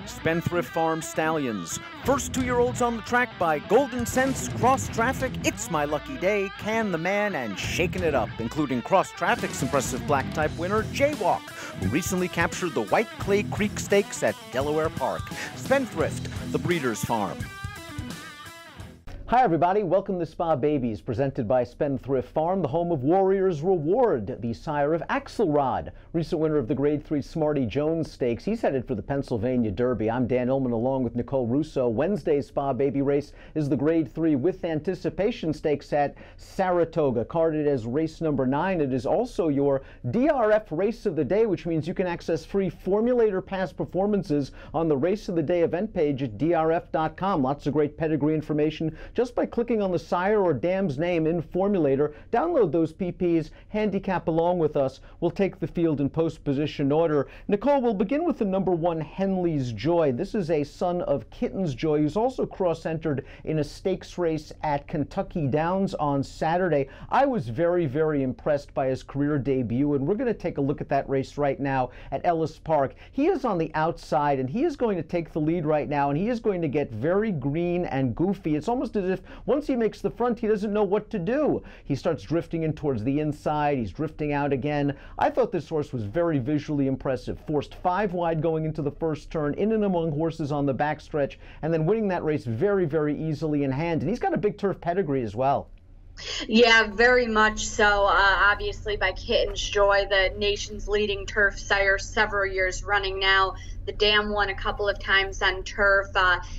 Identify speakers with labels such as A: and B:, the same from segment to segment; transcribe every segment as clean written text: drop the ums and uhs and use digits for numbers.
A: Spendthrift Farm Stallions. First 2-year-olds on the track by Golden Sense, Cross Traffic, It's My Lucky Day, Can the Man, and Shaking It Up, including Cross Traffic's impressive black type winner, Jaywalk, who recently captured the White Clay Creek Stakes at Delaware Park. Spendthrift, the breeder's farm.
B: Hi everybody, welcome to Spa Babies, presented by Spendthrift Farm, the home of Warrior's Reward, the sire of Axelrod, recent winner of the Grade 3 Smarty Jones Stakes. He's headed for the Pennsylvania Derby. I'm Dan Illman along with Nicole Russo. Wednesday's Spa Baby race is the Grade 3 With Anticipation Stakes at Saratoga, carded as race number 9. It is also your DRF race of the day, which means you can access free Formulator past performances on the race of the day event page at drf.com. Lots of great pedigree information just by clicking on the sire or dam's name in Formulator. Download those PPs, handicap along with us. We'll take the field in post-position order. Nicole, we'll begin with the number 1, Henley's Joy. This is a son of Kitten's Joy, who's also cross-entered in a stakes race at Kentucky Downs on Saturday. I was very, very impressed by his career debut, and we're going to take a look at that race right now at Ellis Park. He is on the outside, and he is going to take the lead right now, and he is going to get very green and goofy. It's almost as if once he makes the front, he doesn't know what to do. He starts drifting in towards the inside. He's drifting out again. I thought this horse was very visually impressive. Forced 5 wide going into the first turn, in and among horses on the backstretch, and then winning that race very, very easily in hand. And he's got a big turf pedigree as well.
C: Yeah, very much so. Obviously, by Kitten's Joy, the nation's leading turf sire several years running now. The dam won a couple of times on turf.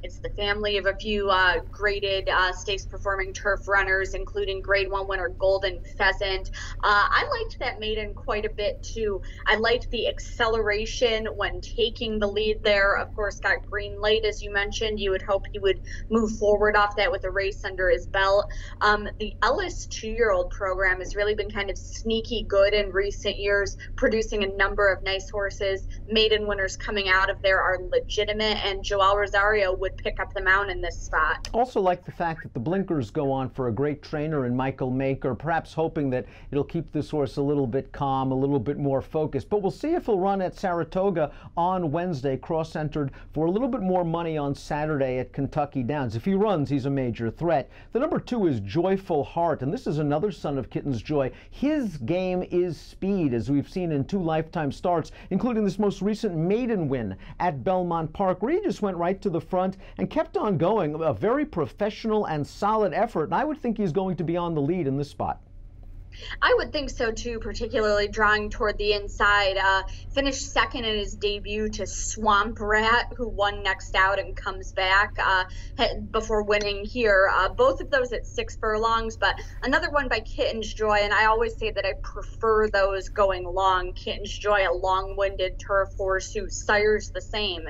C: It's the family of a few graded stakes performing turf runners, including Grade 1 winner Golden Pheasant. I liked that maiden quite a bit too. I liked the acceleration when taking the lead there. Of course, got green light, as you mentioned. You would hope he would move forward off that with a race under his belt. The Ellis 2-year-old program has really been kind of sneaky good in recent years, producing a number of nice horses. Maiden winners coming out of there are legitimate, and Joel Rosario would pick up the mount in this spot.
B: Also like the fact that the blinkers go on for a great trainer in Michael Maker, perhaps hoping that it'll keep this horse a little bit calm, a little bit more focused. But we'll see if he'll run at Saratoga on Wednesday, cross-entered for a little bit more money on Saturday at Kentucky Downs. If he runs, he's a major threat. The number 2 is Joyful Heart, and this is another son of Kitten's Joy. His game is speed, as we've seen in 2 lifetime starts, including this most recent maiden win at Belmont Park, where he just went right to the front and kept on going. A very professional and solid effort, and I would think he's going to be on the lead in this spot.
C: I would think so too, particularly drawing toward the inside. Finished second in his debut to Swamp Rat, who won next out and comes back before winning here. Both of those at 6 furlongs, but another one by Kitten's Joy, and I always say that I prefer those going long. Kitten's Joy, a long-winded turf horse who sires the same.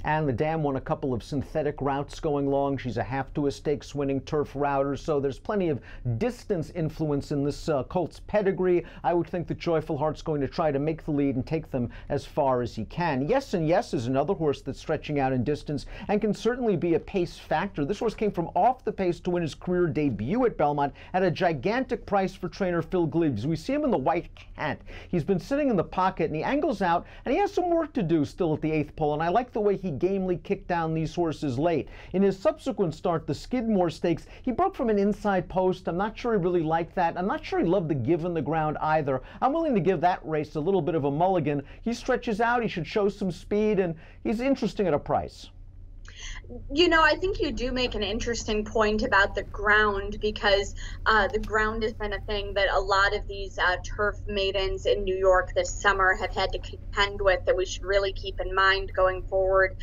B: And the dam won a couple of synthetic routes going long. She's a half to a stakes winning turf router, so there's plenty of distance influence in this colt's pedigree. I would think that Joyful Heart's going to try to make the lead and take them as far as he can. Yes and Yes is another horse that's stretching out in distance and can certainly be a pace factor. This horse came from off the pace to win his career debut at Belmont at a gigantic price for trainer Phil Glibbs. We see him in the White Cat. He's been sitting in the pocket and he angles out, and he has some work to do still at the 8th pole, and I like the way he gamely kicked down these horses late. In his subsequent start, the Skidmore Stakes, he broke from an inside post. I'm not sure he really liked that. I'm not sure he loved the give in the ground either. I'm willing to give that race a little bit of a mulligan. He stretches out, he should show some speed, and he's interesting at a price.
C: You know, I think you do make an interesting point about the ground, because the ground has been a thing that a lot of these turf maidens in New York this summer have had to contend with, that we should really keep in mind going forward.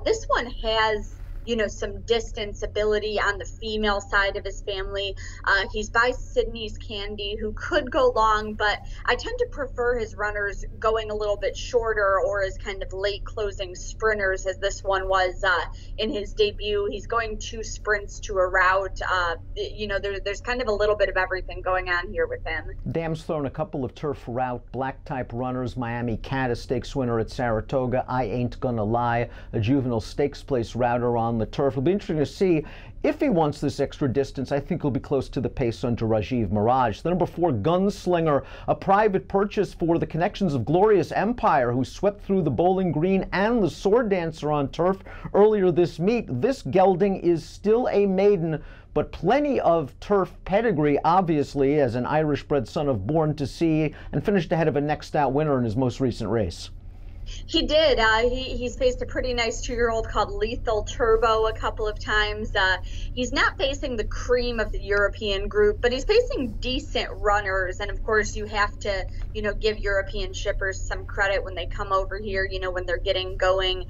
C: This one has, you know, some distance ability on the female side of his family. He's by Sydney's Candy, who could go long, but I tend to prefer his runners going a little bit shorter or as kind of late closing sprinters, as this one was in his debut. He's going 2 sprints to a route. You know, there's kind of a little bit of everything going on here with him.
B: Dam's thrown a couple of turf route black type runners. Miami Cat, a stakes winner at Saratoga. I Ain't Gonna Lie, a juvenile stakes place router on on the turf. It'll be interesting to see if he wants this extra distance. I think he'll be close to the pace under Rajiv Mirage. The number 4, Gunslinger, a private purchase for the connections of Glorious Empire, who swept through the Bowling Green and the Sword Dancer on turf earlier this meet. This gelding is still a maiden, but plenty of turf pedigree, obviously, as an Irish-bred son of Born to Sea, and finished ahead of a next out winner in his most recent race.
C: He did. He's faced a pretty nice 2-year-old called Lethal Turbo a couple of times. He's not facing the cream of the European group, but he's facing decent runners. And of course, you have to, give European shippers some credit when they come over here, when they're getting going.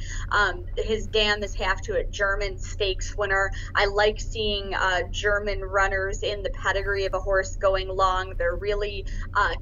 C: His dam is half to a German stakes winner. I like seeing German runners in the pedigree of a horse going long. They're really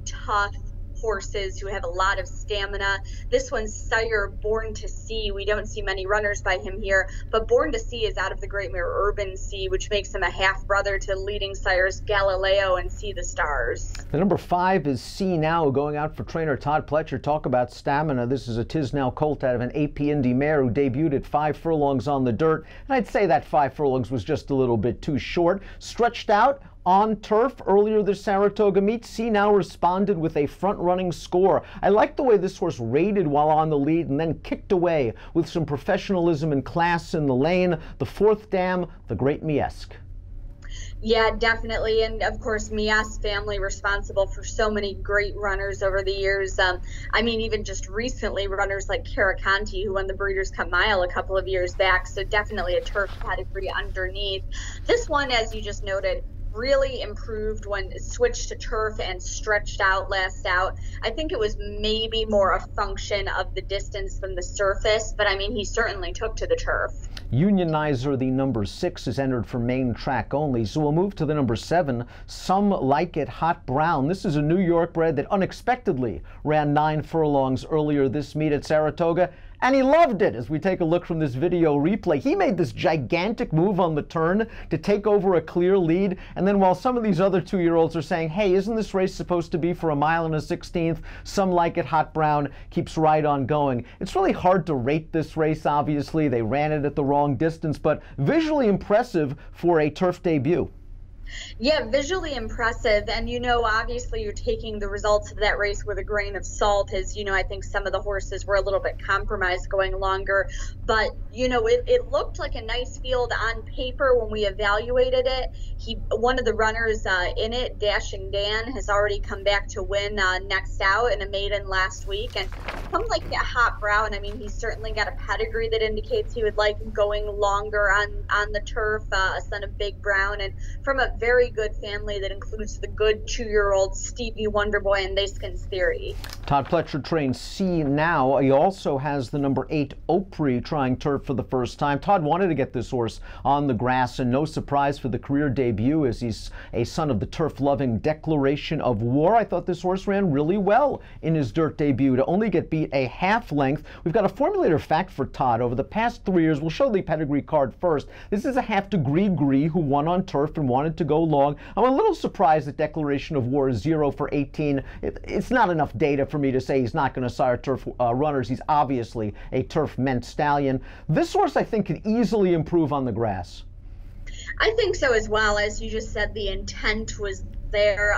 C: tough horses who have a lot of stamina. This one's sire, Born to Sea. We don't see many runners by him here, but Born to Sea is out of the Great Mare Urban Sea, which makes him a half-brother to leading sires Galileo and See the Stars.
B: The number 5 is See Now, going out for trainer Todd Pletcher. Talk about stamina. This is a Tis Now colt out of an AP Indy mare who debuted at 5 furlongs on the dirt, and I'd say that 5 furlongs was just a little bit too short. Stretched out on turf earlier this Saratoga meet, See Now responded with a front-running score. I like the way this horse rated while on the lead and then kicked away with some professionalism and class in the lane. The 4th dam, the Great Miesk.
C: Yeah, definitely. And of course, Mias family responsible for so many great runners over the years. Even just recently, runners like Caracanti, who won the Breeders' Cup Mile a couple of years back. So definitely a turf pedigree underneath. This one, as you just noted, really improved when it switched to turf and stretched out last out. I think it was maybe more a function of the distance than the surface, but he certainly took to the turf.
B: Unionizer, the number 6, is entered for main track only, so we'll move to the number 7, Some Like It Hot Brown. This is a New York bred that unexpectedly ran 9 furlongs earlier this meet at Saratoga, and he loved it. As we take a look from this video replay, he made this gigantic move on the turn to take over a clear lead, and then while some of these other 2-year-olds are saying, hey, isn't this race supposed to be for 1 mile and a 16th, Some Like It Hot Brown keeps right on going. It's really hard to rate this race, obviously. They ran it at the wrong distance, but visually impressive for a turf debut.
C: Yeah, visually impressive. And, obviously you're taking the results of that race with a grain of salt, as, I think some of the horses were a little bit compromised going longer. But, it looked like a nice field on paper when we evaluated it. One of the runners in it, Dashing Dan, has already come back to win next out in a maiden last week. And Some Like It Hot Brown, he's certainly got a pedigree that indicates he would like going longer on the turf, a son of Big Brown, and from a very good family that includes the good 2-year-old Stevie Wonderboy and Theyskins Theory.
B: Todd Pletcher trains See Now. He also has the number 8 Opry trying turf for the first time. Todd wanted to get this horse on the grass, and no surprise for the career debut, as he's a son of the turf-loving Declaration of War. I thought this horse ran really well in his dirt debut to only get beat a half length. We've got a formulator fact for Todd. Over the past 3 years, we'll show the pedigree card first. This is a half-degree who won on turf and wanted to go long. I'm a little surprised that Declaration of War is 0 for 18. It's not enough data for me to say he's not going to sire turf runners. He's obviously a turf-meant stallion. This horse, I think, could easily improve on the grass.
C: I think so as well. As you just said, the intent was there.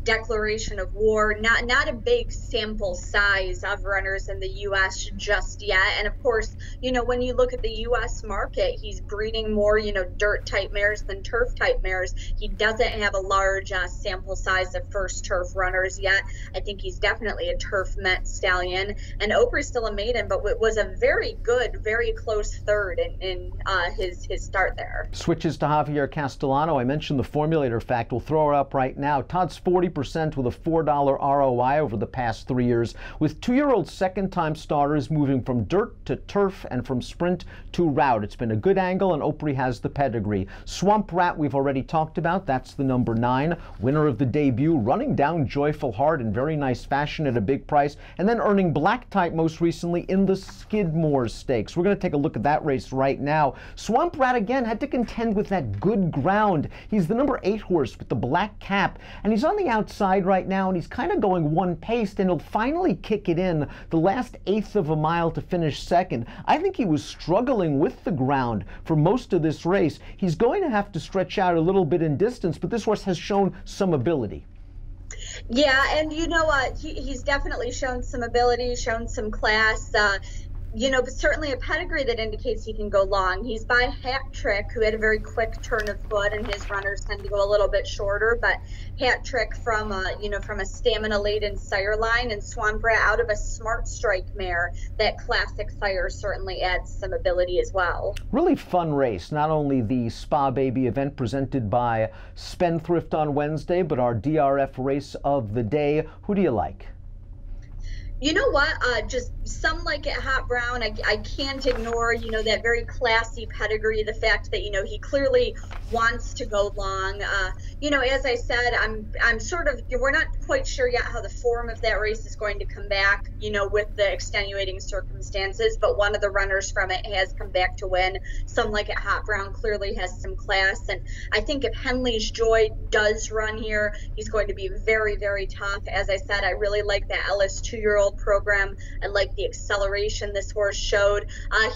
C: Declaration of War, not a big sample size of runners in the U.S. just yet. And of course, when you look at the U.S. market, he's breeding more, dirt type mares than turf type mares. He doesn't have a large sample size of first turf runners yet. I think he's definitely a turf meant stallion. And Opry's still a maiden, but it was a very good, very close third in his start there.
B: Switches to Javier Castellano. I mentioned the formulator fact. We'll throw it up right now. Todd's 40% with a $4 ROI over the past 3 years, with 2-year-old second-time starters moving from dirt to turf and from sprint to route. It's been a good angle, and Opry has the pedigree. Swamp Rat we've already talked about. That's the number 9. Winner of the debut, running down Joyful Heart in very nice fashion at a big price, and then earning black type most recently in the Skidmore Stakes. We're going to take a look at that race right now. Swamp Rat again had to contend with that good ground. He's the number 8 horse with the black cap, and he's on the outside outside right now, and he's kind of going one paced, and he'll finally kick it in the last eighth of a mile to finish second. I think he was struggling with the ground for most of this race. He's going to have to stretch out a little bit in distance, but this horse has shown some ability.
C: Yeah, and you know what? He's definitely shown some ability, shown some class. But certainly a pedigree that indicates he can go long. He's by Hat Trick, who had a very quick turn of foot, and his runners tend to go a little bit shorter. But Hat Trick from a stamina-laden sire line, and Swamp Rat out of a Smart Strike mare. That classic sire certainly adds some ability as well. Really
B: fun race. Not only the Spa Baby event presented by Spendthrift on Wednesday, but our DRF race of the day. Who do you like?
C: You know what? Just some like it Hot Brown. I can't ignore, that very classy pedigree. The fact that, he clearly wants to go long. As I said, I'm sort of, we're not quite sure yet how the form of that race is going to come back, with the extenuating circumstances. But one of the runners from it has come back to win. Some like it Hot Brown clearly has some class. And I think if Henley's Joy does run here, he's going to be very, very tough. As I said, I really like that Ellis 2-year-old program. I like the acceleration this horse showed.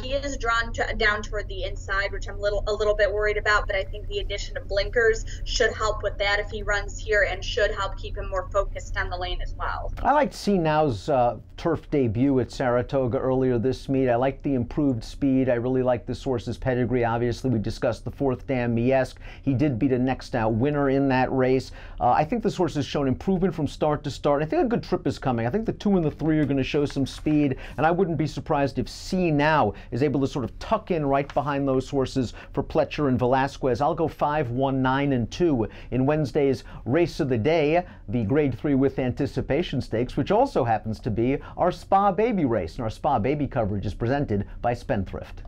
C: He is drawn down toward the inside, which I'm a little bit worried about, but I think the addition of blinkers should help with that if he runs here, and should help keep him more focused on the lane as well.
B: I liked See Now's turf debut at Saratoga earlier this meet. I like the improved speed. I really like this horse's pedigree. Obviously, we discussed the 4th Dan Miesk. He did beat a next out winner in that race. I think this horse has shown improvement from start to start. I think a good trip is coming. I think the 2 and the 3 are going to show some speed, and I wouldn't be surprised if See Now is able to sort of tuck in right behind those horses for Pletcher and Velasquez. I'll go 5, 1, 9, and 2 in Wednesday's race of the day, the Grade 3 with Anticipation Stakes, which also happens to be our Spa Baby race, and our Spa Baby coverage is presented by Spendthrift.